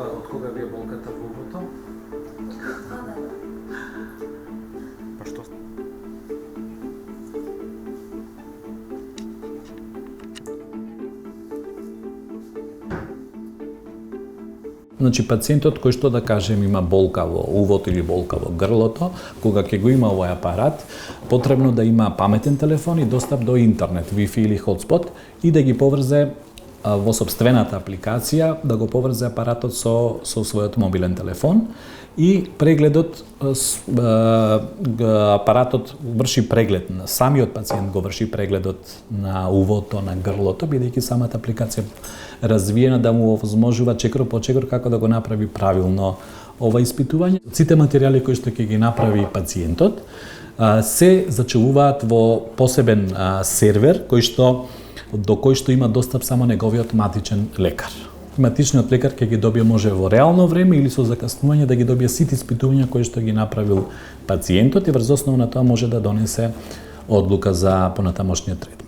од кога ви е болката во убото? Па што? Значи, пациентот кој што да кажем има болка во увот или болка во грлото, кога ќе го има овој апарат, потребно да има паметен телефон и достап до интернет, Wi-Fi или hotspot и да ги поврзе во сопствената апликација, да го поврзе апаратот со својот мобилен телефон и прегледот, апаратот врши преглед, самиот пациент го врши прегледот на увото, на грлото, бидејќи самата апликација развиена да му овозможува чекор по чекор како да го направи правилно ова испитување. Сите материјали кои што ќе ги направи пациентот се зачувуваат во посебен сервер до кој што има достап само неговиот матичен лекар. Матичниот лекар ќе ги добие може во реално време или со закаснување да ги добие сите испитувања кои што ги направил пациентот и врз основа на тоа може да донесе одлука за понатамошниот третман.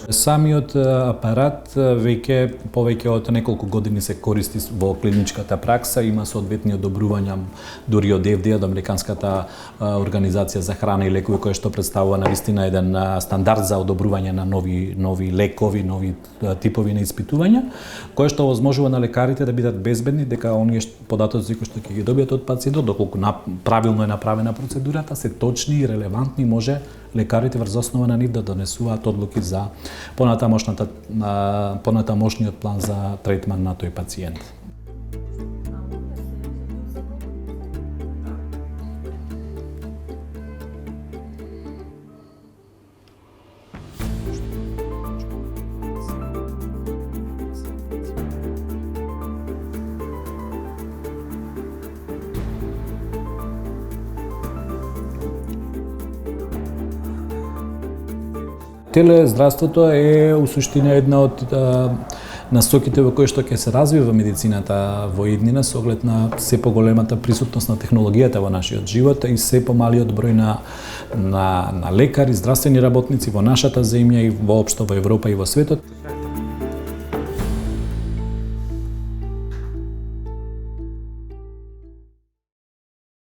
Самиот апарат повеќе од неколку години се користи во клиничката пракса, има соодветни одобрувања дури од FDA, од Американската организација за храна и лекови, која што представува навистина еден стандард за одобрување на нови лекови, нови типови на испитувања, кој што овозможува на лекарите да бидат безбедни дека оние податоци кои што ќе ги добијат од пациентот, доколку правилно е направена процедурата, се точни и релевантни, може лекарите врз основа на нив да донесуваат одлуки за понатамошниот план за третман на тој пациент. Телездравството е у суштина една од насоките во кои што ќе се развива медицината во иднина со оглед на се поголемата присутност на технологијата во нашиот живот и се помалиот број на лекари, здравствени работници во нашата земја и воопшто во Европа и во светот.